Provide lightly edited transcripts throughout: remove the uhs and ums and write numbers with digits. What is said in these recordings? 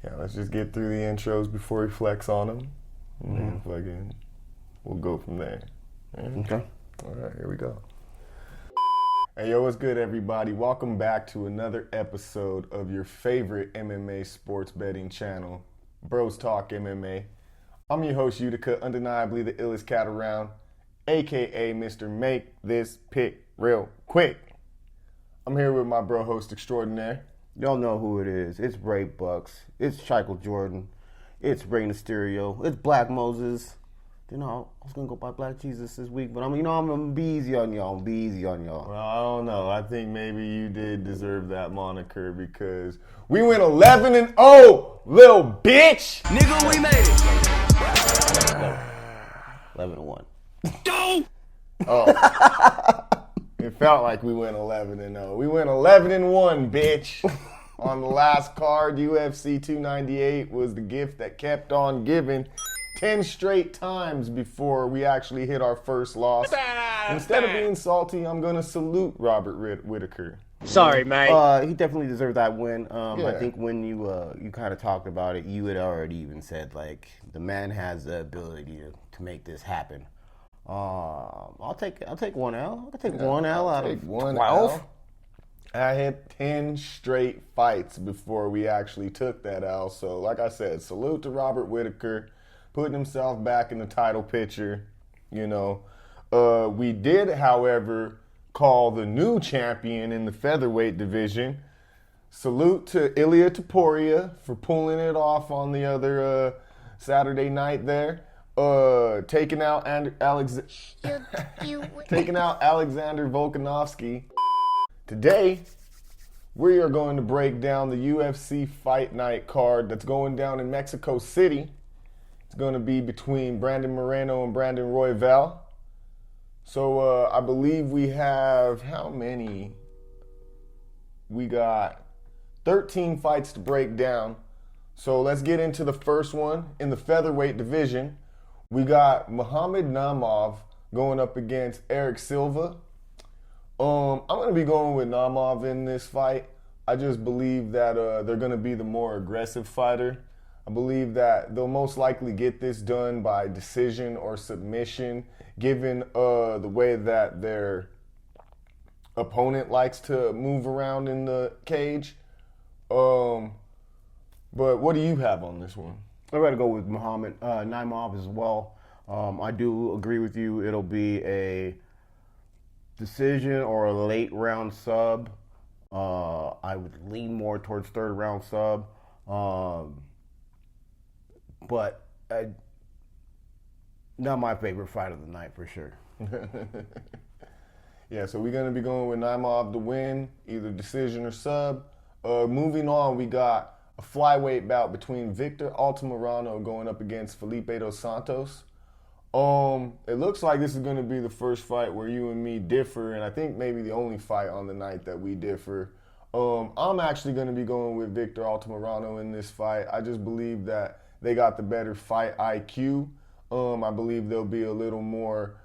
Yeah, let's just get through the intros before we flex on them. And then we'll go from there. Yeah. Okay. All right, here we go. Hey, yo, what's good, everybody? Welcome back to another episode of your favorite MMA sports betting channel, Bros Talk MMA. I'm your host, Utica, undeniably the illest cat around, a.k.a. Mr. Make This Pick Real Quick. I'm here with my bro host extraordinaire. Y'all know who it is. It's Ray Bucks. It's Chikel Jordan. It's Rey Mysterio. It's Black Moses. You know, I was going to go by Black Jesus this week, but I'm going to be easy on y'all. Well, I don't know. I think maybe you did deserve that moniker because we went 11-0, little bitch. Nigga, we made it. 11-1. Go! Oh. It felt like we went 11-0. We went 11-1, bitch. On the last card, UFC 298 was the gift that kept on giving 10 straight times before we actually hit our first loss. Instead of being salty, I'm going to salute Robert Whitaker. Sorry, mate. He definitely deserved that win. Yeah. I think when you kind of talked about it, you had already even said, like, the man has the ability to make this happen. I'll take one L. I'll take one L out of 12. L. I had 10 straight fights before we actually took that L. So, like I said, salute to Robert Whitaker, putting himself back in the title picture. You know, we did, however, call the new champion in the featherweight division. Salute to Ilia Topuria for pulling it off on the other Saturday night there. Taking out Alexander Volkanovski. Today, we are going to break down the UFC Fight Night card that's going down in Mexico City. It's going to be between Brandon Moreno and Brandon Royval. So I believe we have, how many? We got 13 fights to break down. So let's get into the first one in the featherweight division. We got Muhammad Naimov going up against Eric Silva. I'm going to be going with Naimov in this fight. I just believe that they're going to be the more aggressive fighter. I believe that they'll most likely get this done by decision or submission, given the way that their opponent likes to move around in the cage. But what do you have on this one? I'm going to go with Muhammad Naimov as well. I do agree with you. It'll be a decision or a late round sub. I would lean more towards third round sub. But not my favorite fight of the night for sure. Yeah, so we're going to be going with Naimov to win, either decision or sub. Moving on, we got a flyweight bout between Victor Altamirano going up against Felipe dos Santos. It looks like this is going to be the first fight where you and me differ, and I think maybe the only fight on the night that we differ. I'm actually going to be going with Victor Altamirano in this fight. I just believe that they got the better fight IQ. I believe they'll be a little more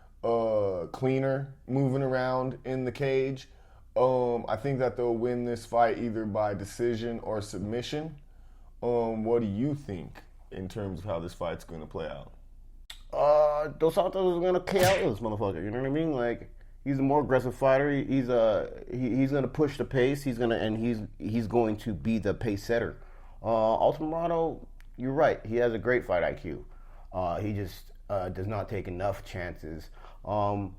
cleaner moving around in the cage. I think that they'll win this fight either by decision or submission. What do you think in terms of how this fight's going to play out? Dos Santos is going to KO this motherfucker. You know what I mean? Like, he's a more aggressive fighter. He's going to push the pace. He's going to be the pace setter. Altamirano, you're right. He has a great fight IQ. He just does not take enough chances. And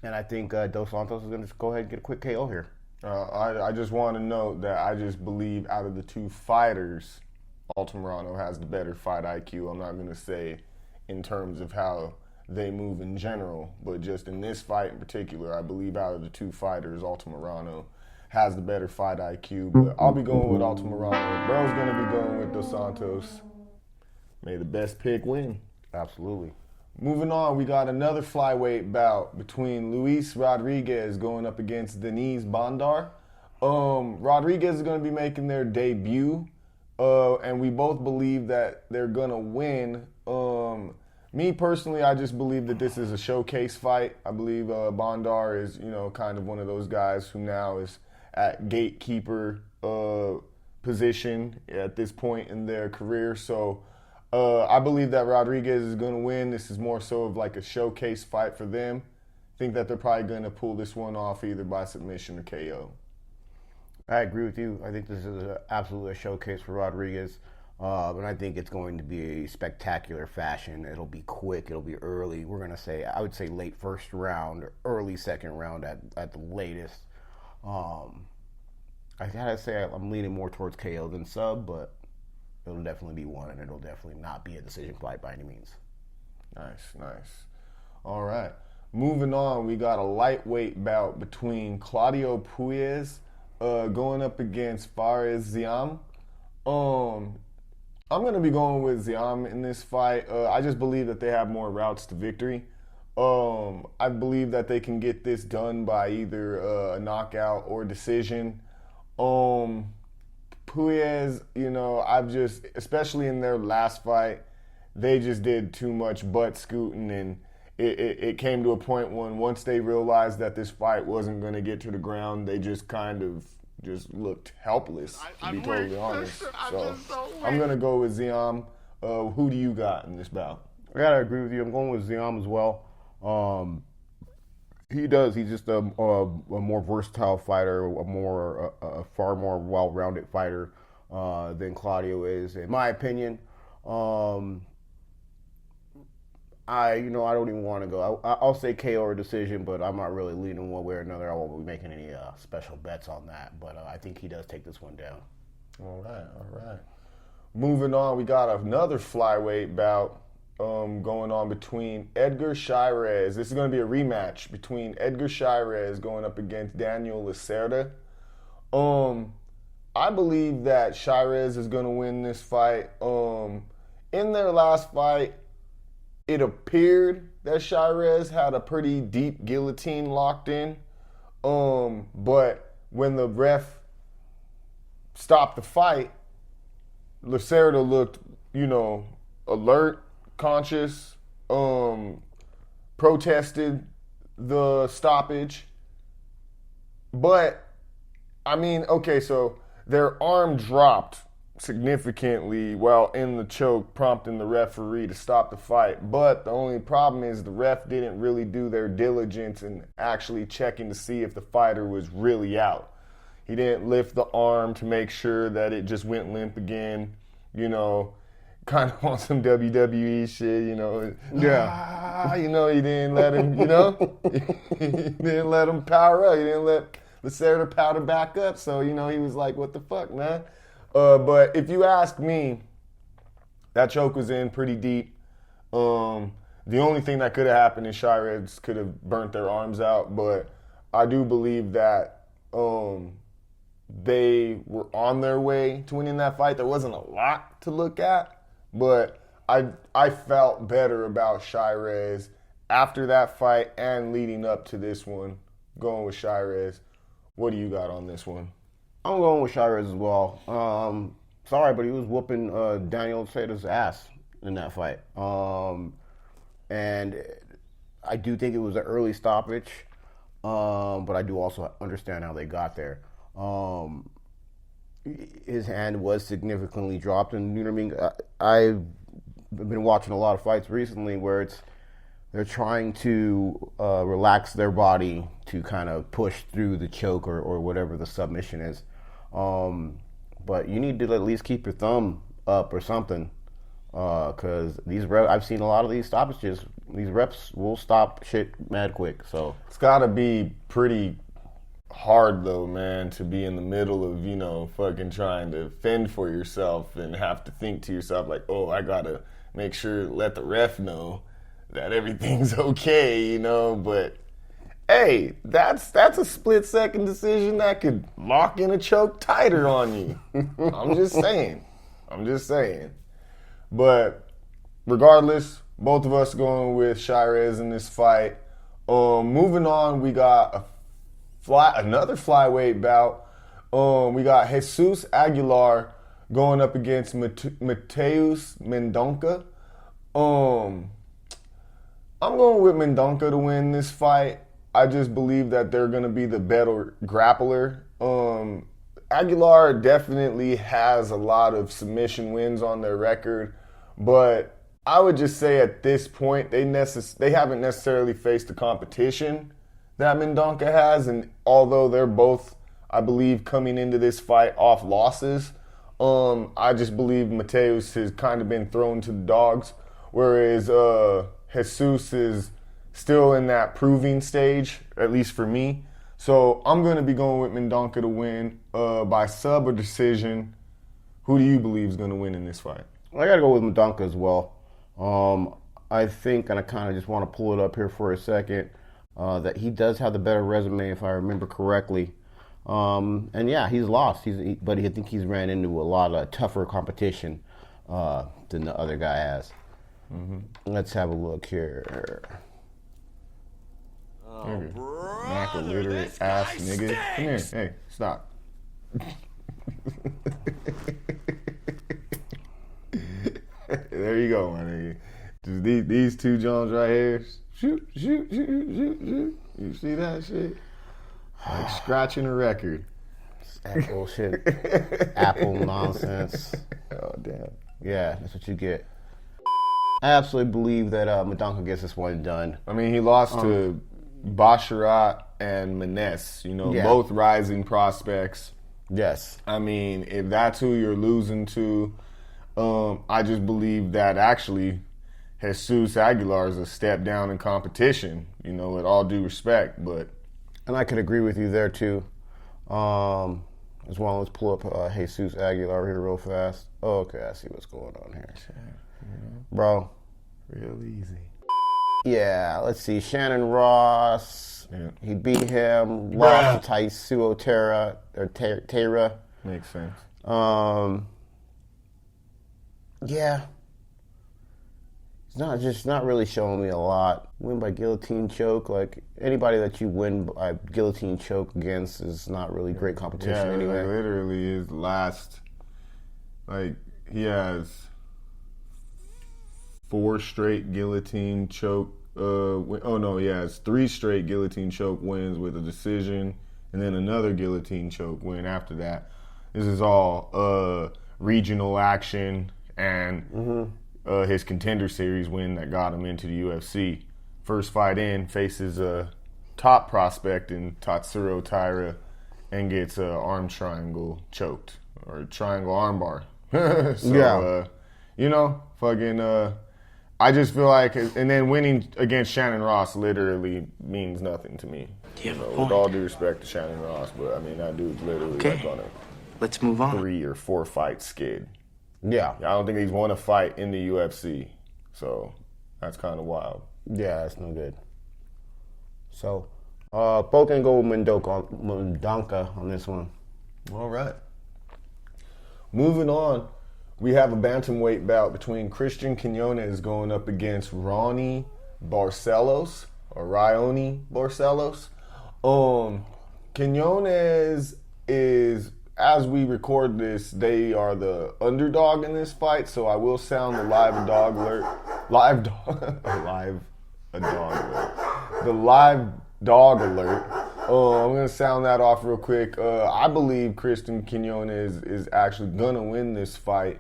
I think Dos Santos is going to just go ahead and get a quick KO here. I just want to note that I just believe out of the two fighters, Altamirano has the better fight IQ. I'm not going to say in terms of how they move in general, but just in this fight in particular, I believe out of the two fighters, Altamirano has the better fight IQ. But I'll be going with Altamirano. Bro's going to be going with Dos Santos. May the best pick win. Absolutely. Moving on, we got another flyweight bout between Luis Rodriguez going up against Deniz Bandar. Rodriguez is going to be making their debut, and we both believe that they're going to win. Me personally, I just believe that this is a showcase fight. I believe Bandar is, kind of one of those guys who now is at gatekeeper position at this point in their career. So I believe that Rodriguez is going to win. This is more so of like a showcase fight for them. I think that they're probably going to pull this one off either by submission or KO. I agree with you. I think this is absolutely a showcase for Rodriguez. And I think it's going to be a spectacular fashion. It'll be quick. It'll be early. We're going to say, I would say late first round, or early second round at the latest. I gotta say I'm leaning more towards KO than sub, but it'll definitely be one, and it'll definitely not be a decision fight by any means. Nice. All right. Moving on, we got a lightweight bout between Claudio Puelles going up against Fares Ziam. I'm going to be going with Ziam in this fight. I just believe that they have more routes to victory. I believe that they can get this done by either a knockout or decision. Puelles, especially in their last fight, they just did too much butt scooting, and it came to a point when once they realized that this fight wasn't going to get to the ground, they just kind of just looked helpless, to be totally honest. So I'm going to go with Ziam. Who do you got in this bout? I gotta agree with you. I'm going with Ziam as well. He's just a more versatile fighter, a far more well-rounded fighter than Claudio is, in my opinion. I don't even want to go. I'll say KO or decision, but I'm not really leaning one way or another. I won't be making any special bets on that, but I think he does take this one down. All right. Moving on, we got another flyweight bout going on between Edgar Chairez. This is going to be a rematch between Edgar Chairez going up against Daniel Lacerda. I believe that Chairez is going to win this fight. In their last fight, it appeared that Chairez had a pretty deep guillotine locked in. But when the ref stopped the fight, Lacerda looked, alert, conscious, protested the stoppage. But, so their arm dropped significantly while in the choke, prompting the referee to stop the fight. But the only problem is the ref didn't really do their diligence in actually checking to see if the fighter was really out. He didn't lift the arm to make sure that it just went limp again, kind of on some WWE shit, Yeah. He didn't let him, he didn't let him power up. He didn't let Lacerda powder back up. So, he was like, what the fuck, man? But if you ask me, that choke was in pretty deep. The only thing that could have happened is Chairez could have burnt their arms out. But I do believe that they were on their way to winning that fight. There wasn't a lot to look at, but I felt better about Chairez after that fight and leading up to this one, going with Chairez. What do you got on this one? I'm going with Chairez as well. Sorry, but he was whooping Daniel Lacerda's ass in that fight. And I do think it was an early stoppage, but I do also understand how they got there. His hand was significantly dropped, and I've been watching a lot of fights recently where they're trying to relax their body to kind of push through the choke or whatever the submission is. But you need to at least keep your thumb up or something, because I've seen a lot of these stoppages. These reps will stop shit mad quick. So it's got to be pretty hard though, man, to be in the middle of fucking trying to fend for yourself and have to think to yourself like, oh, I gotta make sure let the ref know that everything's okay, but hey, that's a split second decision that could lock in a choke tighter on you. I'm just saying. But regardless, both of us going with Chairez in this fight. Moving on, we got another flyweight bout. We got Jesus Aguilar going up against Mateus Mendonca. I'm going with Mendonca to win this fight. I just believe that they're going to be the better grappler. Aguilar definitely has a lot of submission wins on their record, but I would just say at this point they haven't necessarily faced the competition that Mendonca has, and although they're both, I believe, coming into this fight off losses, I just believe Mateus has kind of been thrown to the dogs, whereas Jesus is still in that proving stage, at least for me. So I'm going to be going with Mendonca to win by sub or decision. Who do you believe is going to win in this fight? I got to go with Mendonca as well. I think, and I kind of just want to pull it up here for a second, that he does have the better resume, if I remember correctly. And yeah, he's lost. But I think he's ran into a lot of tougher competition than the other guy has. Mm-hmm. Let's have a look here. Knock a literate ass nigga. Come here. Hey, stop. There you go, my nigga. Just these two Jones right here. Shoot. You see that shit? Like scratching a record. That bullshit. Apple nonsense. Oh, damn. Yeah, that's what you get. I absolutely believe that Mendonca gets this one done. I mean, he lost to Basharat and Maness, both rising prospects. Yes. I mean, if that's who you're losing to, I just believe that actually Jesus Aguilar is a step down in competition, with all due respect. And I could agree with you there, too. As well, let's pull up Jesus Aguilar here real fast. Oh, okay, I see what's going on here. Bro. Real easy. Yeah, let's see. Shannon Ross. Yeah. He beat him. Lost to Taisuo Taira. Makes sense. Yeah. It's not really showing me a lot. Win by guillotine choke. Like, anybody that you win by guillotine choke against is not really great competition anyway. Like literally his last, he has 4 straight guillotine choke. He has 3 straight guillotine choke wins with a decision, and then another guillotine choke win after that. This is all regional action and his Contender Series win that got him into the UFC. First fight in, faces a top prospect in Tatsuro Taira and gets a arm triangle choked, or triangle armbar. I just feel like, and then winning against Shannon Ross literally means nothing to me. With all due respect to Shannon Ross, but I mean, that dude's literally on a Let's move on. 3 or 4 fight skid. Yeah. I don't think he's won a fight in the UFC, so that's kind of wild. Yeah, that's no good. So, both can go with Mendonca on this one. All right. Moving on, we have a bantamweight bout between Christian Quinones going up against Raoni Barcelos. Quinones is, as we record this, they are the underdog in this fight, so I will sound the live dog alert. The live dog alert. I'm going to sound that off real quick. I believe Christian Quinones is actually going to win this fight.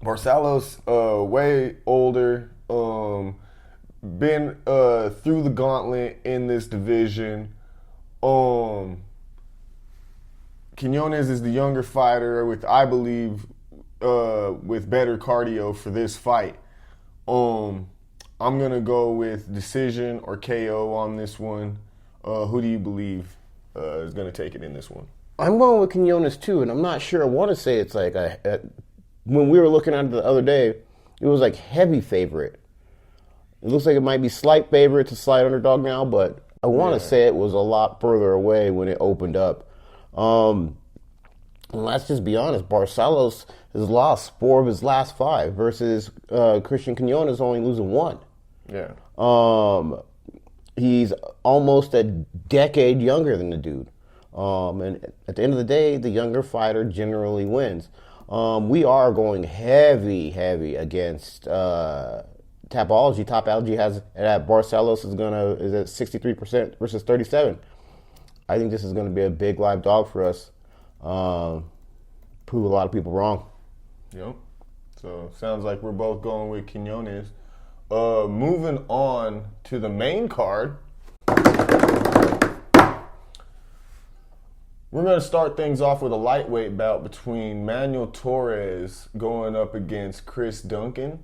Barcelos, way older, been through the gauntlet in this division. Quinones is the younger fighter with, I believe, with better cardio for this fight. I'm going to go with decision or KO on this one. Who do you believe is going to take it in this one? I'm going with Quinones too, and I'm not sure. I want to say it's like when we were looking at it the other day, it was like heavy favorite. It looks like it might be slight favorite to slight underdog now, but I want to say it was a lot further away when it opened up. Let's just be honest. Barcelos has lost 4 of his last 5 versus Christian Quinones only losing 1. Yeah. He's almost a decade younger than the dude. And at the end of the day, the younger fighter generally wins. We are going heavy against Tapology. Tapology has that Barcelos is at 63% versus 37%. I think this is going to be a big live dog for us. Prove a lot of people wrong. Yep. So sounds like we're both going with Quinones. Moving on to the main card. We're going to start things off with a lightweight bout between Manuel Torres going up against Chris Duncan.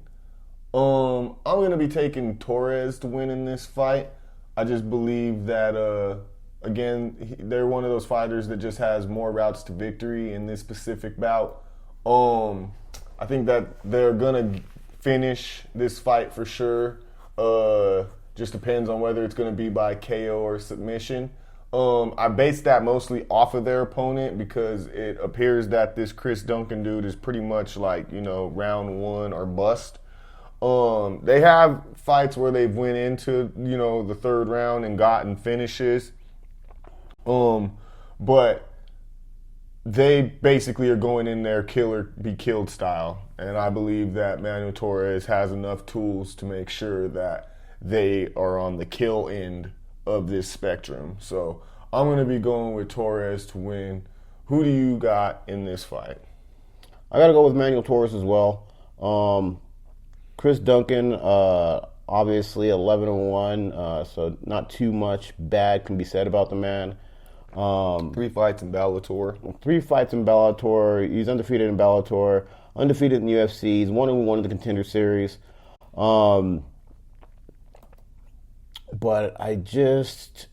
I'm going to be taking Torres to win in this fight. I just believe that, again, they're one of those fighters that just has more routes to victory in this specific bout. I think that they're going to finish this fight for sure. Just depends on whether it's going to be by KO or submission. I based that mostly off of their opponent because it appears that this Chris Duncan dude is pretty much like, round one or bust. They have fights where they've went into, the third round and gotten finishes. But they basically are going in there kill or be killed style. And I believe that Manuel Torres has enough tools to make sure that they are on the kill end of this spectrum. So I'm going to be going with Torres to win. Who do you got in this fight? I got to go with Manuel Torres as well. Chris Duncan, obviously 11-1, so not too much bad can be said about the man. 3 fights in Bellator. 3 fights in Bellator. He's undefeated in Bellator, undefeated in the UFC. He's 1-1 in the Contender Series. But I just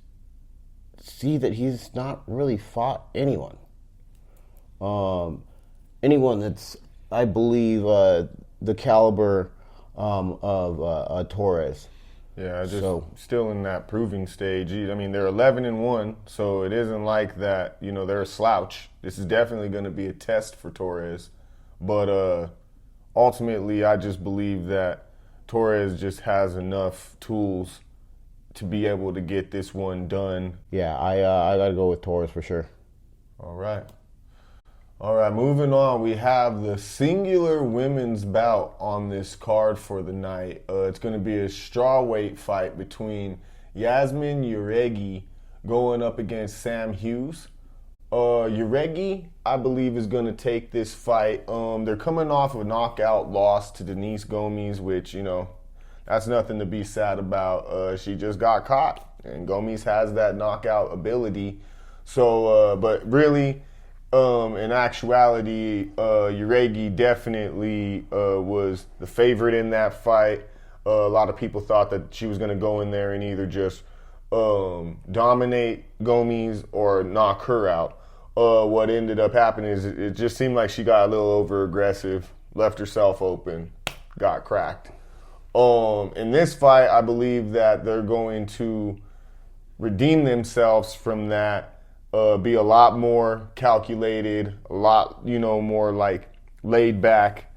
see that he's not really fought anyone. Anyone that's, I believe, the caliber of Torres. Yeah, still in that proving stage. I mean, they're 11-1, so it isn't like that, they're a slouch. This is definitely going to be a test for Torres. But ultimately, I just believe that Torres just has enough tools to be able to get this one done. Yeah, I got to go with Torres for sure. All right, moving on. We have the singular women's bout on this card for the night. It's going to be a strawweight fight between Yasmin Jauregui going up against Sam Hughes. Jauregui, I believe, is going to take this fight. They're coming off of a knockout loss to Denise Gomes, which, that's nothing to be sad about. She just got caught, and Gomes has that knockout ability. So, but really, in actuality, Jauregui definitely was the favorite in that fight. A lot of people thought that she was going to go in there and either just dominate Gomes or knock her out. What ended up happening is it just seemed like she got a little over-aggressive, left herself open, got cracked. In this fight, I believe that they're going to redeem themselves from that, be a lot more calculated, a lot, more like laid back,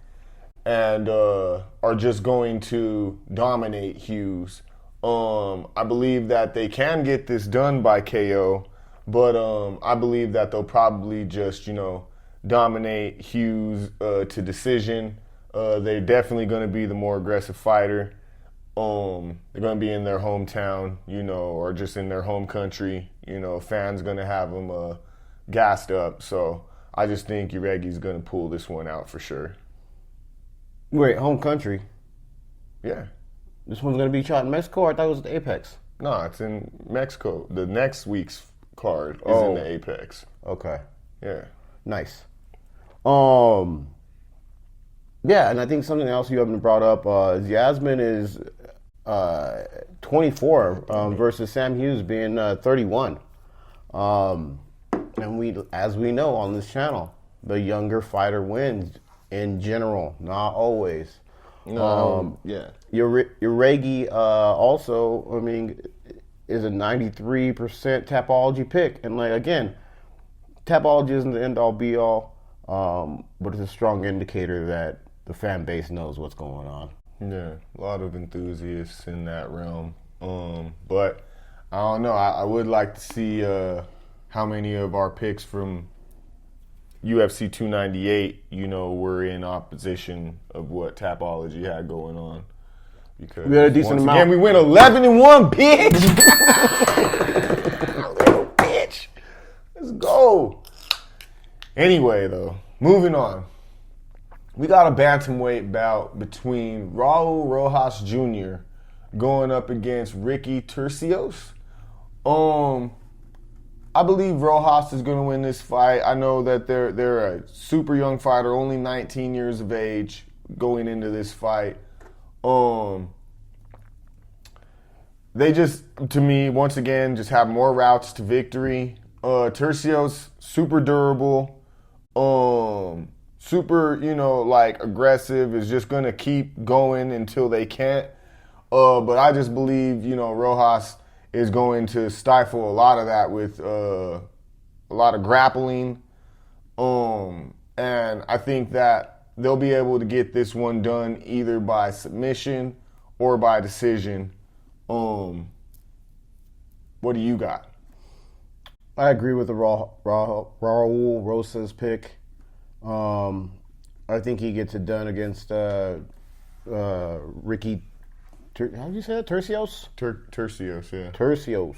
and are just going to dominate Hughes. I believe that they can get this done by KO, but I believe that they'll probably just, dominate Hughes to decision. They're definitely going to be the more aggressive fighter. They're going to be in their hometown, or just in their home country. Fans going to have them gassed up. So I just think Jauregui's going to pull this one out for sure. Wait, home country? Yeah. This one's going to be shot in Mexico? I thought it was the Apex. No, it's in Mexico. The next week's card is in the Apex. Okay. Yeah. Nice. Yeah, and I think something else you haven't brought up is Yasmin is 24 versus Sam Hughes being 31. And as we know on this channel, the younger fighter wins in general, not always. Yeah. Jauregui also, I mean, is a 93% Tapology pick. And again, Tapology isn't the end-all be-all, but it's a strong indicator that the fan base knows what's going on. Yeah, a lot of enthusiasts in that realm. But I don't know. I would like to see how many of our picks from UFC 298, were in opposition of what Tapology had going on. Because we had a decent amount. Again, we went 11-1, bitch. Little bitch. go. Anyway, though, moving on. We got a bantamweight bout between Raul Rojas Jr. going up against Ricky Turcios. I believe Rojas is going to win this fight. I know that they're a super young fighter, only 19 years of age going into this fight. They just, to me, once again, just have more routes to victory. Turcios, super durable, super, aggressive, is just going to keep going until they can't. But I just believe, Rojas is going to stifle a lot of that with a lot of grappling. And I think that they'll be able to get this one done either by submission or by decision. What do you got? I agree with the Raul Rosas pick. I think he gets it done against Ricky. How did you say that? Turcios? Turcios, yeah. Turcios.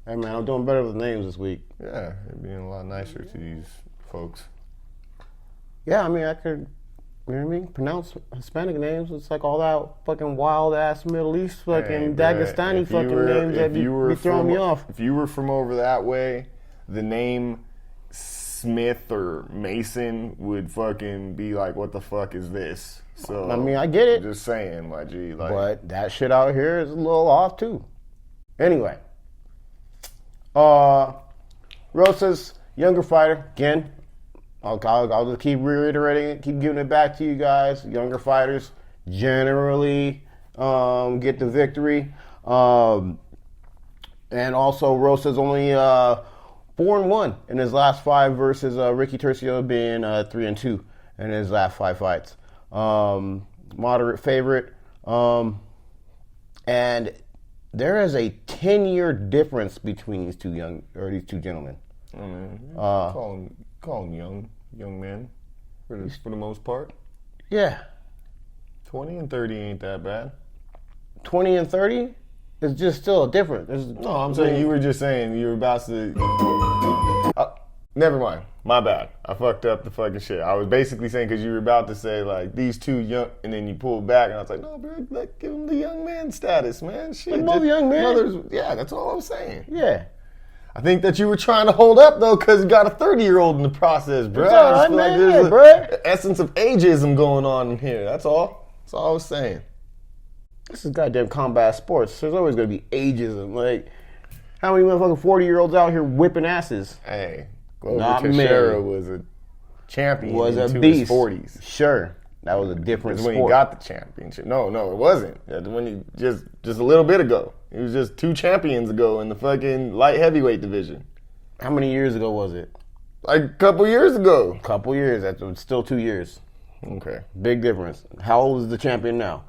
Hey, man, I'm doing better with names this week. Yeah, you're being a lot nicer to these folks. Yeah, I mean, I could, pronounce Hispanic names. It's like all that fucking wild-ass Middle East fucking Dagestani fucking names that be throwing me off. If you were from over that way, the name Smith or Mason would fucking be like, what the fuck is this? So I mean, I get it. I'm just saying, my G. But that shit out here is a little off, too. Anyway. Rosas, younger fighter. Again, I'll just keep reiterating it, keep giving it back to you guys. Younger fighters generally get the victory. And also, Rosas only 4-1 in his last 5 versus Ricky Turcios being 3-2 in his last 5 fights. Moderate favorite. And there is a 10-year difference between these two gentlemen. Call him young man for the most part. Yeah. 20 and 30 ain't that bad. 20 and 30 is just still a difference. No, I'm saying you were just saying you were about to. Never mind. My bad. I fucked up the fucking shit. I was basically saying because you were about to say like these two young, and then you pulled back, and I was like, no, bro, give him the young man status, man. Shit, They're both young men. Yeah, that's all I was saying. Yeah. I think that you were trying to hold up though, because you got a 30-year-old in the process, bro. It's all right, I just feel man. like there's Yeah, an essence of ageism going on in here. That's all. That's all I was saying. This is goddamn combat sports. There's always going to be ageism. Like, how many motherfucking 40-year-olds out here whipping asses? Hey, Glover Not Teixeira many. was a champion Was a into beast. his 40s. Sure. That was a different That's when sport. he got the championship. No, it wasn't. That's when he just a little bit ago. It was just 2 champions ago in the fucking light heavyweight division. How many years ago was it? Like a couple years ago. Couple years. That's still 2 years. Okay. Big difference. How old is the champion now?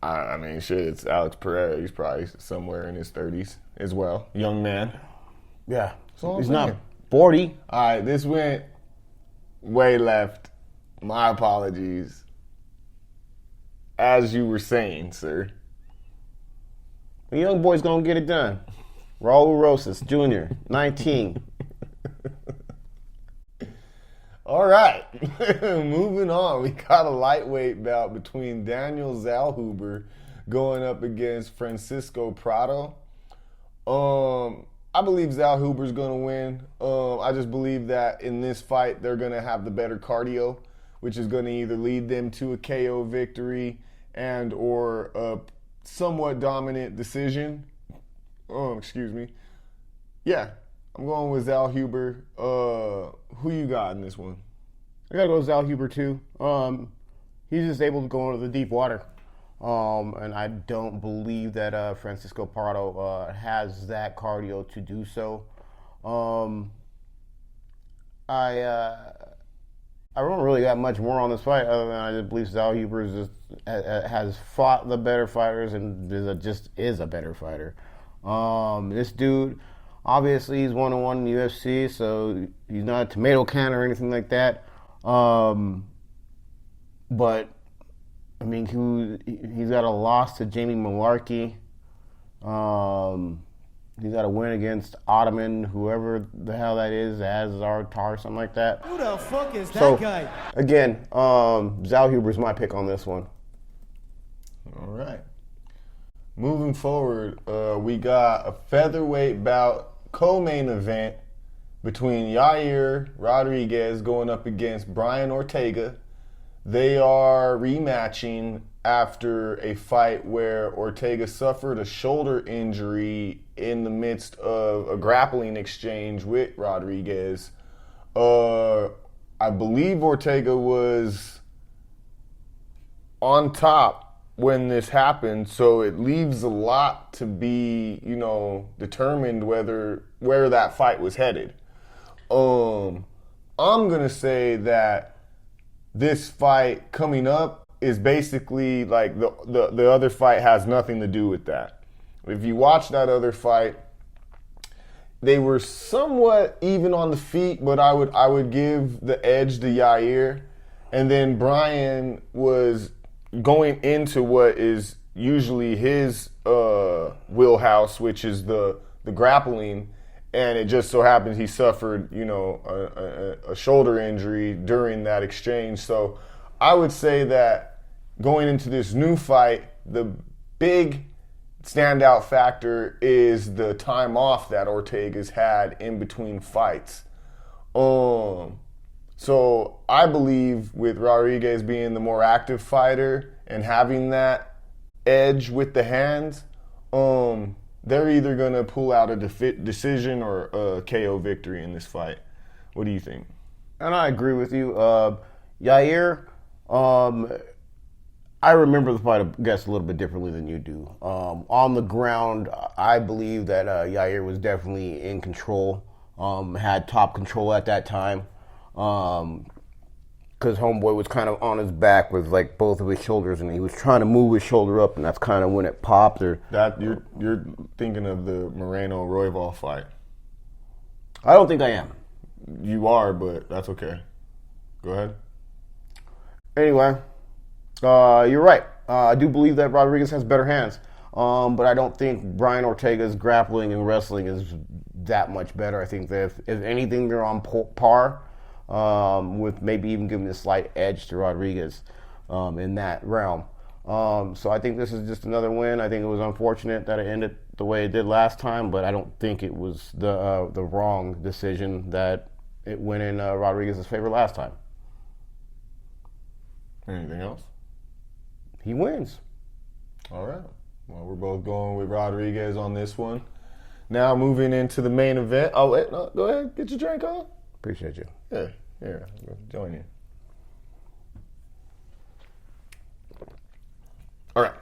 I mean, shit, it's Alex Pereira. He's probably somewhere in his 30s as well. Young man. Yeah. all I'm He's not saying. 40. All right, this went way left. My apologies. As you were saying, sir. The young boy's going to get it done. Raul Rosas Jr., 19. All right, moving on. We got a lightweight bout between Daniel Zellhuber going up against Francisco Prado. I believe Zellhuber's going to win. I just believe that in this fight, they're going to have the better cardio, which is going to either lead them to a KO victory and or a somewhat dominant decision. Excuse me. Yeah, I'm going with Zellhuber. Who you got in this one? I got to go with Zellhuber, too. He's just able to go into the deep water. And I don't believe that Francisco Prado has that cardio to do so. I don't really got much more on this fight other than I just believe Zellhuber has fought the better fighters and is a better fighter. This dude, obviously, he's 1-1 in the UFC, so he's not a tomato can or anything like that. But I mean, he's got a loss to Jamie Malarkey. He's got to win against Ottoman, whoever the hell that is, Azar Tar, something like that. Who the fuck is that guy? Again, Zellhuber's my pick on this one. All right. Moving forward, we got a featherweight bout co-main event between Yair Rodriguez going up against Brian Ortega. They are rematching after a fight where Ortega suffered a shoulder injury in the midst of a grappling exchange with Rodriguez. I believe Ortega was on top when this happened, so it leaves a lot to be, determined where that fight was headed. I'm gonna say that this fight coming up is basically like the other fight has nothing to do with that. If you watch that other fight, they were somewhat even on the feet, but I would give the edge to Yair. And then Brian was going into what is usually his wheelhouse, which is the grappling. And it just so happens he suffered, a shoulder injury during that exchange. So I would say that going into this new fight, the big standout factor is the time off that Ortega's had in between fights. So I believe with Rodriguez being the more active fighter and having that edge with the hands, they're either going to pull out a decision or a KO victory in this fight. What do you think? And I agree with you. Yair, I remember the fight, I guess, a little bit differently than you do. On the ground, I believe that Yair was definitely in control, had top control at that time. Because Homeboy was kind of on his back with like both of his shoulders, and he was trying to move his shoulder up, and that's kind of when it popped. That you're thinking of the Moreno-Royval fight. I don't think I am. You are, but that's okay. Go ahead. Anyway, you're right. I do believe that Rodriguez has better hands, but I don't think Brian Ortega's grappling and wrestling is that much better. I think that if anything, they're on par. With maybe even giving a slight edge to Rodriguez in that realm. So I think this is just another win. I think it was unfortunate that it ended the way it did last time, but I don't think it was the wrong decision that it went in Rodriguez's favor last time. Anything else? He wins. All right. Well, we're both going with Rodriguez on this one. Now moving into the main event. Oh, wait, no, go ahead. Get your drink on. Appreciate you. Yeah, here, join you. All right.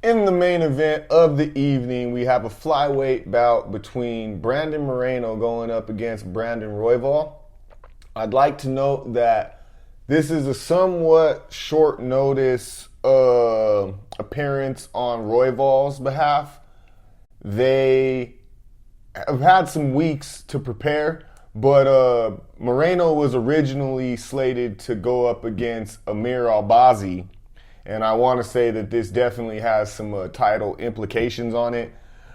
In the main event of the evening, we have a flyweight bout between Brandon Moreno going up against Brandon Royval. I'd like to note that this is a somewhat short notice appearance on Royval's behalf. They have had some weeks to prepare, but Moreno was originally slated to go up against Amir Albazi, and I want to say that this definitely has some title implications on it.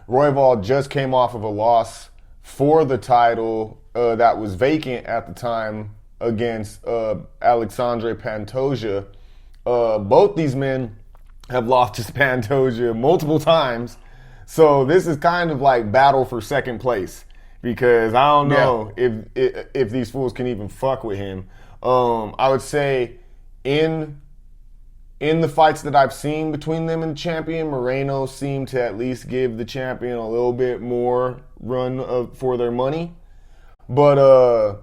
Royval just came off of a loss for the title that was vacant at the time against Alexandre Pantoja. Both these men have lost to Pantoja multiple times. So this is kind of like battle for second place because I don't know if these fools can even fuck with him. I would say in the fights that I've seen between them and the champion, Moreno seemed to at least give the champion a little bit more run for their money. But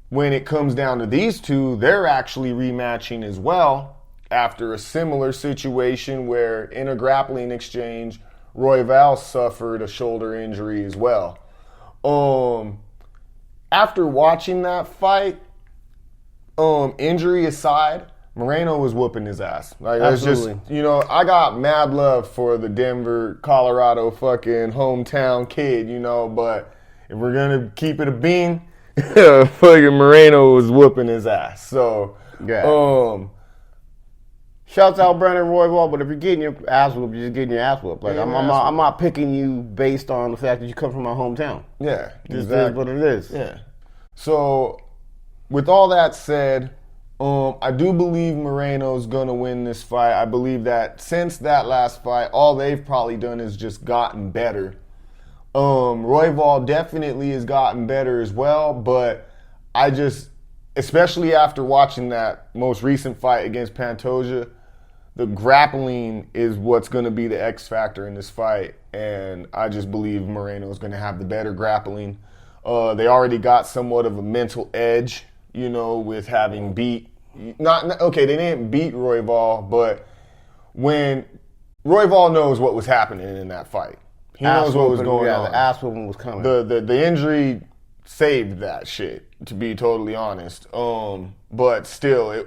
when it comes down to these two, they're actually rematching as well after a similar situation where in a grappling exchange, Royval suffered a shoulder injury as well. After watching that fight, injury aside, Moreno was whooping his ass. Like, Absolutely. It's just, I got mad love for the Denver, Colorado fucking hometown kid, but if we're going to keep it a bean, fucking Moreno was whooping his ass. So, yeah. Shouts out Brandon Royval, but if you're getting your ass whooped, you're just getting your ass whooped. Like I'm not picking you based on the fact that you come from my hometown. Yeah, This is what it is. Yeah. So, with all that said, I do believe Moreno's gonna win this fight. I believe that since that last fight, all they've probably done is just gotten better. Royval definitely has gotten better as well, but I just, especially after watching that most recent fight against Pantoja, the grappling is what's going to be the X factor in this fight, and I just believe Moreno is going to have the better grappling. They already got somewhat of a mental edge, with having beat. They didn't beat Royval, but when Royval knows what was happening in that fight, he knows what was going on. The ass whooping was coming. The injury saved that shit, to be totally honest. But still,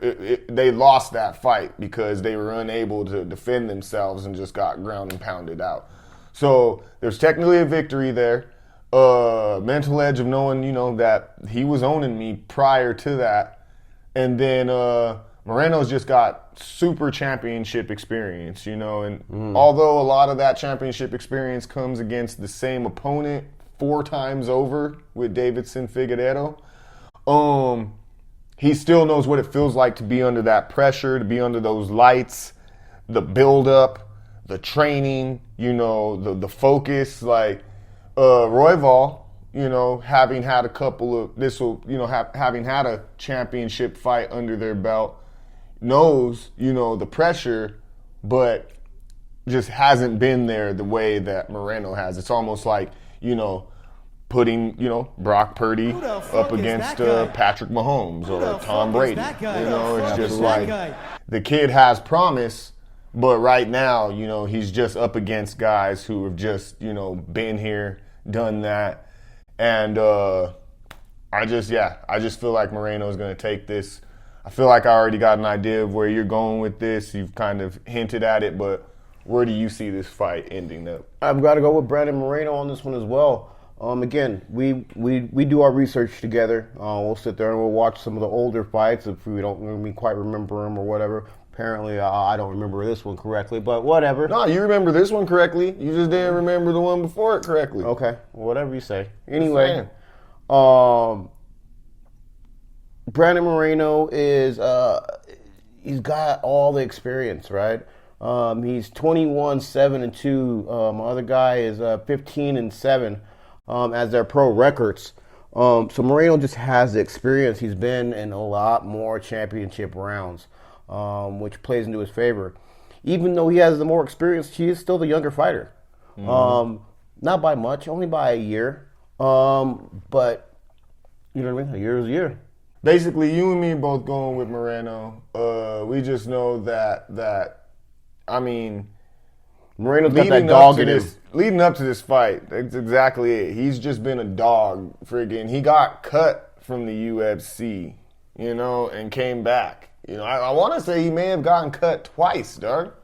they lost that fight because they were unable to defend themselves and just got ground and pounded out. So there's technically a victory there. Mental edge of knowing, that he was owning me prior to that. And then Moreno's just got super championship experience, and although a lot of that championship experience comes against the same opponent 4 times over with Davidson Figueiredo, he still knows what it feels like to be under that pressure, to be under those lights, the build-up, the training, the focus. Like Royval, having had a couple of having had a championship fight under their belt, knows, the pressure, but just hasn't been there the way that Moreno has. It's almost like, putting, Brock Purdy up against Patrick Mahomes or Tom Brady. It's just like the kid has promise, but right now, he's just up against guys who have just, been here, done that. And I just feel like Moreno is going to take this. I feel like I already got an idea of where you're going with this. You've kind of hinted at it, but where do you see this fight ending up? I've got to go with Brandon Moreno on this one as well. Again, we do our research together. We'll sit there and we'll watch some of the older fights if we don't quite remember them or whatever. Apparently, I don't remember this one correctly, but whatever. No, you remember this one correctly. You just didn't remember the one before it correctly. Okay, whatever you say. Anyway, Brandon Moreno is he's got all the experience, right? He's 21-7-2. My other guy is 15-7 as their pro records. So Moreno just has the experience. He's been in a lot more championship rounds, which plays into his favor. Even though he has the more experience, he is still the younger fighter. Mm-hmm. Not by much, only by a year. But you know what I mean? A year is a year. Basically, you and me both going with Moreno. We just know that Moreno's got that dog in him. Leading up to this fight, that's exactly it. He's just been a dog. He got cut from the UFC, and came back. I want to say he may have gotten cut twice, dog.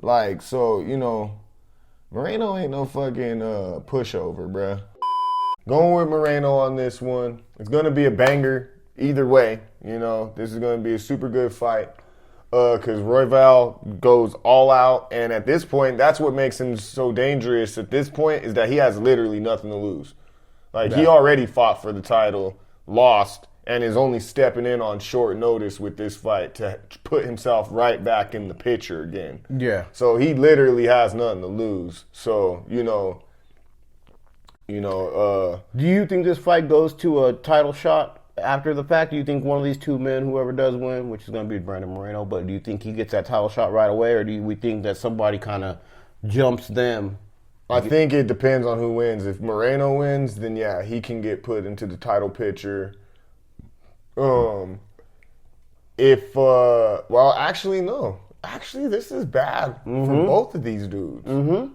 Moreno ain't no fucking pushover, bruh. Going with Moreno on this one. It's going to be a banger either way. This is going to be a super good fight. Because Royval goes all out, and at this point, that's what makes him so dangerous at this point, is that he has literally nothing to lose. He already fought for the title, lost, and is only stepping in on short notice with this fight to put himself right back in the picture again. Yeah. So he literally has nothing to lose. So, do you think this fight goes to a title shot? After the fact, do you think one of these two men, whoever does win, which is going to be Brandon Moreno, but do you think he gets that title shot right away, or do we think that somebody kind of jumps them? I think it depends on who wins. If Moreno wins, then yeah, he can get put into the title picture. Actually, no. Actually, this is bad for both of these dudes. Mm-hmm.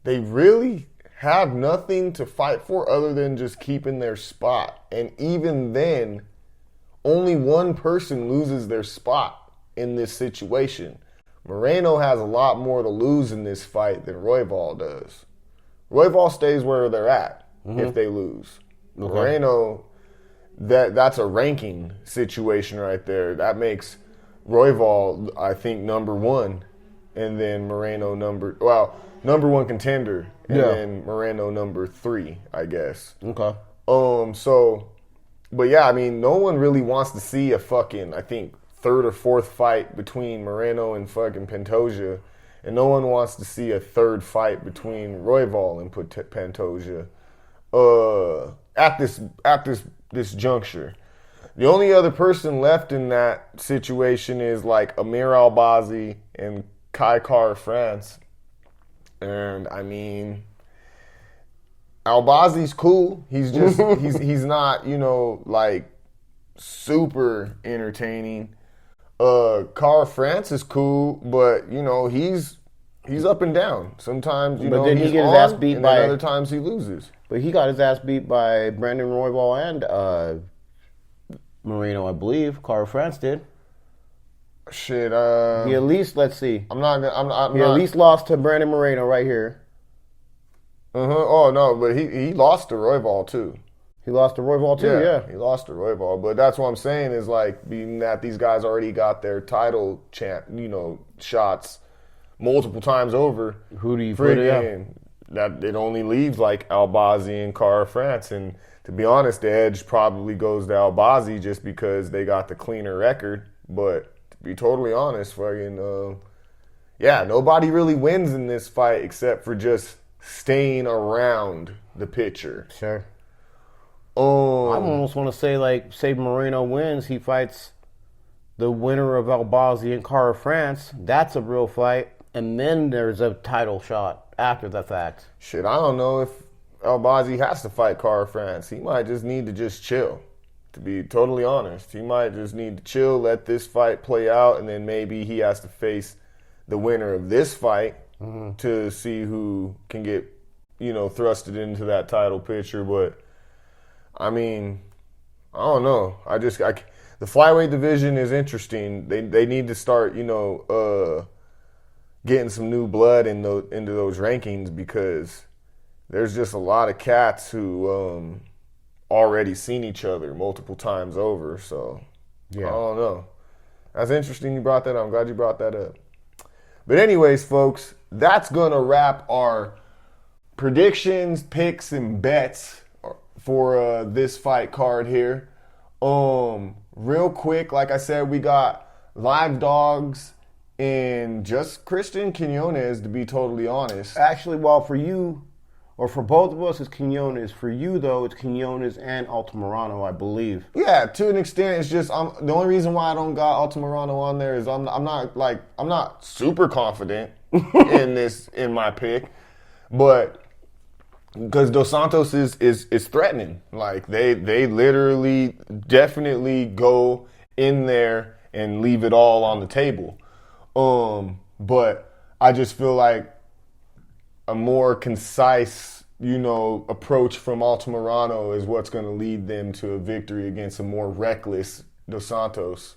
They really have nothing to fight for other than just keeping their spot. And even then, only one person loses their spot in this situation. Moreno has a lot more to lose in this fight than Royval does. Royval stays where they're at if they lose. Okay. Moreno, that's a ranking situation right there. That makes Royval, I think, number one, and then Moreno number one contender, and then Moreno number 3, I guess. Okay. But yeah, I mean, no one really wants to see a fucking, I think, third or fourth fight between Moreno and fucking Pantoja, and no one wants to see a third fight between Royval and Pantoja at this juncture. The only other person left in that situation is like Amir Albazi and Kai Kara France. And I mean, Albazi's cool. He's just he's not, like super entertaining. Kara France is cool, but he's up and down. Sometimes But then he he's gets his on, ass beat and by- then other times he loses. But he got his ass beat by Brandon Royval and Moreno, I believe. Carl France did. Shit. He at least, let's see. I'm not. I'm He not. at least lost to Brandon Moreno right here. Oh no, but he lost to Royval too. He lost to Royval too, yeah. He lost to Royval, but that's what I'm saying is like being that these guys already got their title shots multiple times over. Who do you put it up? Friggin' that it only leaves like Albazi and Kara France, and to be honest, the edge probably goes to Albazi just because they got the cleaner record. But to be totally honest, nobody really wins in this fight except for just staying around the picture. Sure. I almost want to say Moreno wins, he fights the winner of Albazi and Kara France. That's a real fight. And then there's a title shot after the fact. Shit, I don't know if Albazi has to fight Kara France. He might just need to just chill, to be totally honest. He might just need to chill, let this fight play out, and then maybe he has to face the winner of this fight to see who can get, thrusted into that title picture. But, I mean, I don't know. The flyweight division is interesting. They need to start, getting some new blood into those rankings because there's just a lot of cats who already seen each other multiple times over. So, Yeah. I don't know. That's interesting you brought that up. I'm glad you brought that up. But anyways, folks, that's going to wrap our predictions, picks, and bets for this fight card here. Real quick, like I said, we got live dogs and just Christian Quinones, to be totally honest. Actually, well, for you, or for both of us, it's Quinones. For you, though, it's Quinones and Altamirano, I believe. Yeah, to an extent, it's just the only reason why I don't got Altamirano on there is I'm not super confident in my pick, but because Dos Santos is threatening. Like they literally definitely go in there and leave it all on the table. But I just feel like a more concise, approach from Altamirano is what's going to lead them to a victory against a more reckless Dos Santos.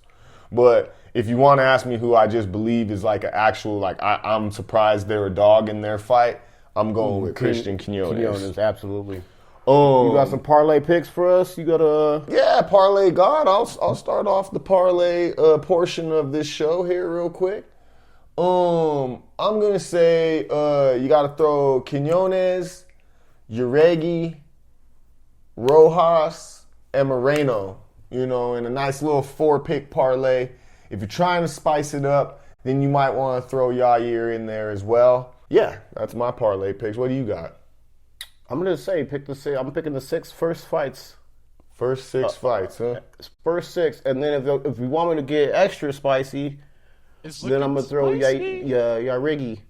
But if you want to ask me who I just believe is like an actual, I'm surprised they're a dog in their fight, I'm going with Christian Quinones. Quinones, absolutely. You got some parlay picks for us? You got a... Yeah, parlay God. I'll start off the parlay portion of this show here real quick. I'm gonna say you gotta throw Quinones, Uregi, Rojas, and Moreno, in a nice little 4-pick parlay. If you're trying to spice it up, then you might want to throw Yair in there as well. Yeah, that's my parlay picks. What do you got? I'm gonna say I'm picking the 6 first fights. First 6 fights, huh? First 6, and then if you want me to get extra spicy, then I'm gonna throw Yarigi.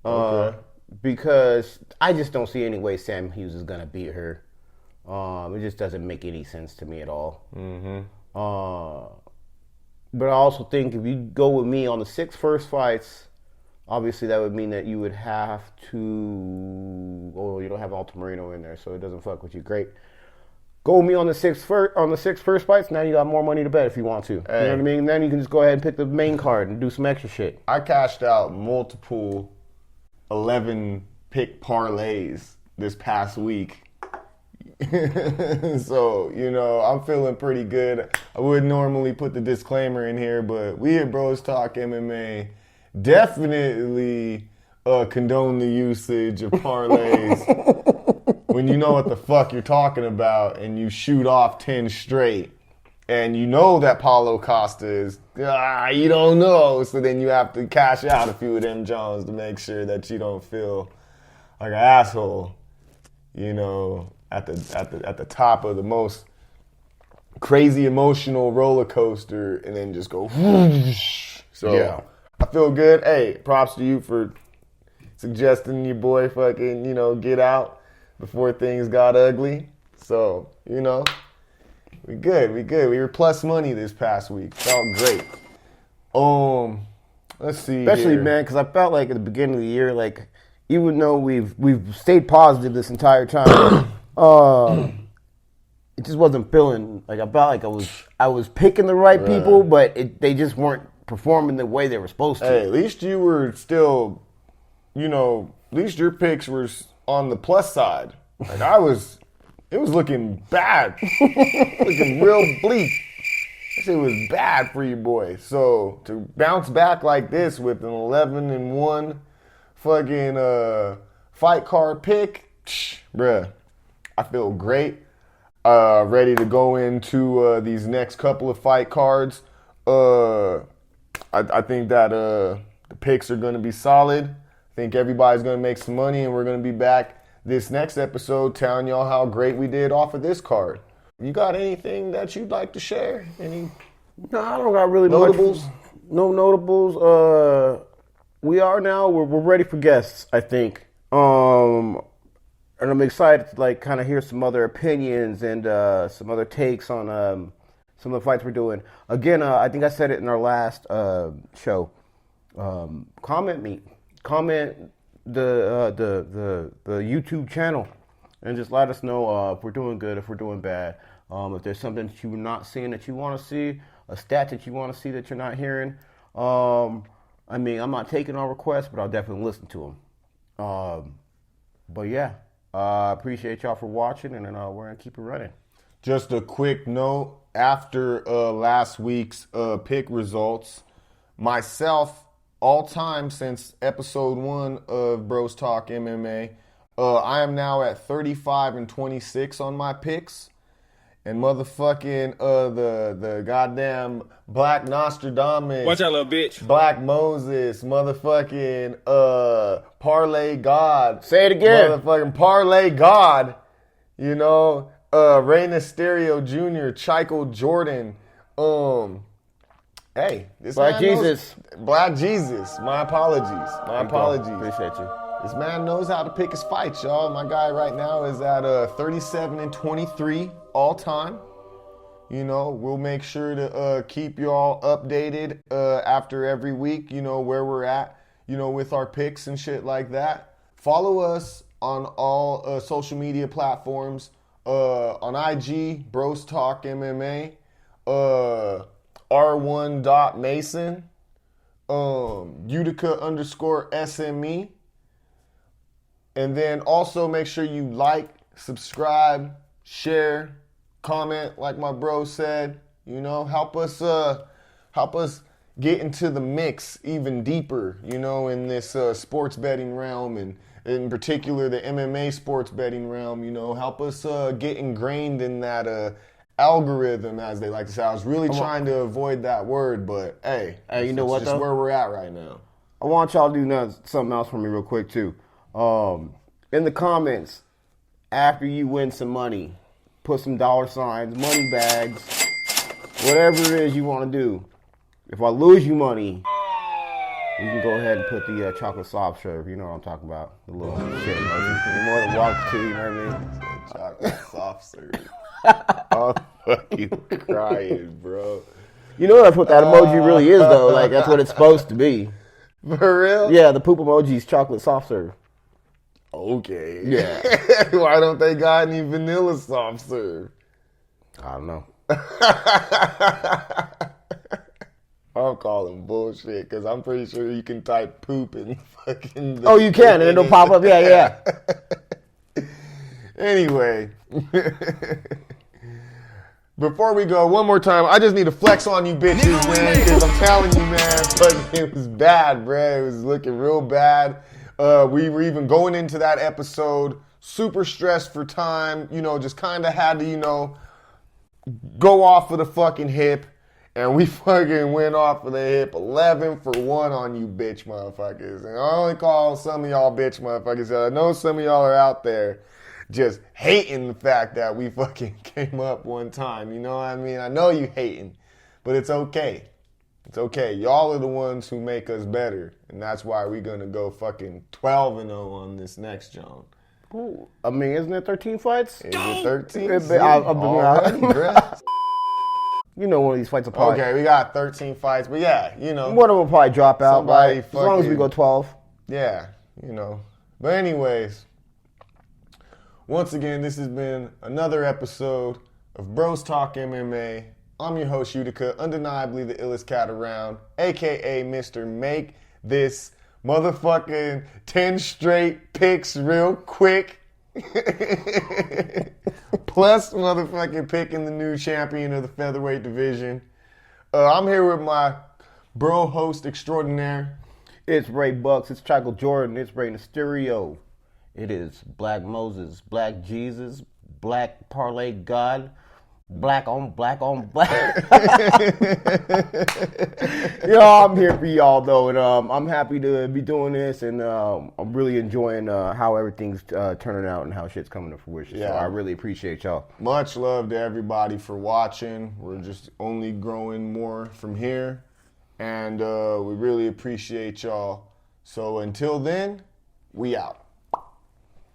Okay. Because I just don't see any way Sam Hughes is gonna beat her. It just doesn't make any sense to me at all. But I also think if you go with me on the 6 first fights, obviously that would mean that you would have to. Oh, you don't have Altamirano in there, so it doesn't fuck with you. Great. Go with me on the 6 first fights. Now you got more money to bet if you want to. Hey. You know what I mean? Then you can just go ahead and pick the main card and do some extra shit. I cashed out multiple 11-pick parlays this past week. So, I'm feeling pretty good. I would normally put the disclaimer in here, but we at Bros Talk MMA definitely condone the usage of parlays when you know what the fuck you're talking about and you shoot off 10 straight and you know that Paulo Costa is, you don't know, so then you have to cash out a few of them Jones to make sure that you don't feel like an asshole, at the top of the most crazy emotional roller coaster and then just go whoosh. So Yeah. I feel good. Hey, props to you for suggesting your boy fucking, get out before things got ugly. So, we good. We were plus money this past week. Felt great. Let's see. Especially, here. man, because I felt like at the beginning of the year, like, even though we've stayed positive this entire time, it just wasn't feeling like I felt like I was picking the right people, but they just weren't performing the way they were supposed to. Hey, at least you were still, at least your picks were on the plus side. Like it was looking bad. Looking real bleak. That shit was bad for you, boy. So to bounce back like this with an 11-1 fucking fight card pick, bruh, I feel great. Ready to go into these next couple of fight cards. I think that the picks are going to be solid. I think everybody's going to make some money, and we're going to be back this next episode telling y'all how great we did off of this card. You got anything that you'd like to share? Any No, I don't got really notables? much. No notables. We're ready for guests, I think. And I'm excited to kind of hear some other opinions and some other takes on some of the fights we're doing. Again, I think I said it in our last show. Comment the YouTube channel and just let us know if we're doing good, if we're doing bad. If there's something that you're not seeing that you want to see, a stat that you want to see that you're not hearing. I'm not taking all requests, but I'll definitely listen to them. But yeah, I appreciate y'all for watching, and then we're going to keep it running. Just a quick note, after last week's pick results, myself, all time since episode 1 of Bros Talk MMA, I am now at 35-26 on my picks. And motherfucking the goddamn Black Nostradamus. Watch out, little bitch. Black Moses, motherfucking Parlay God. Say it again. Motherfucking Parlay God. Rey Mysterio Jr., Chico Jordan. Hey, this Black man Jesus. Black Jesus. My apologies. Appreciate you. This man knows how to pick his fights, y'all. My guy right now is at 37-23 all time. We'll make sure to keep y'all updated after every week, where we're at, with our picks and shit like that. Follow us on all social media platforms. On IG, Bros Talk MMA, R1.Mason, Utica_SME. And then also make sure you like, subscribe, share, comment, like my bro said. Help us get into the mix even deeper, in this sports betting realm, and in particular the MMA sports betting realm. Help us get ingrained in that algorithm, as they like to say. I was really trying to avoid that word, but hey, you know what, just though? where we're at right now. I want y'all to do something else for me real quick, too. In the comments, after you win some money, put some dollar signs, money bags, whatever it is you want to do. If I lose you money, you can go ahead and put the chocolate soft serve. You know what I'm talking about. The little shit emoji. You're more than welcome to, you know what I mean? Chocolate soft serve. I'm fucking crying, bro. You know that's what that emoji really is, though. Like, that's what it's supposed to be. For real? Yeah, the poop emoji is chocolate soft serve. Okay. Yeah. Why don't they got any vanilla soft serve? I don't know. I'm calling bullshit because I'm pretty sure you can type poop and fucking. Oh, you can, and it'll pop up. Yeah. Anyway. Before we go, one more time, I just need to flex on you bitches, man, because I'm telling you, man, fucking, it was bad, bruh. It was looking real bad. We were even going into that episode super stressed for time, just kind of had to, go off of the fucking hip, and we fucking went off of the hip 11 for 1 on you bitch motherfuckers. And I only call some of y'all bitch motherfuckers. I know some of y'all are out there just hating the fact that we fucking came up one time. You know what I mean? I know you hating, but it's okay. It's okay. Y'all are the ones who make us better, and that's why we're going to go fucking 12-0 on this next John. Ooh, I mean, isn't it 13 fights? Is it 13? Already, bruh. One of these fights will probably... Okay, we got 13 fights, but yeah, One of them will probably drop out, Somebody right? As long as we go 12. Yeah, But anyways, once again, this has been another episode of Bros Talk MMA. I'm your host, Utica, undeniably the illest cat around, a.k.a. Mr. Make This Motherfucking 10 straight picks real quick. Plus motherfucking picking the new champion of the featherweight division. I'm here with my bro host extraordinaire. It's Ray Bucks, it's Chaco Jordan, it's Ray Mysterio. It is Black Moses, Black Jesus, Black Parlay God, black on black on black. I'm here for y'all though, and I'm happy to be doing this, and I'm really enjoying how everything's turning out and how shit's coming to fruition. Yeah. So I really appreciate y'all. Much love to everybody for watching. We're just only growing more from here, and we really appreciate y'all. So until then, we out.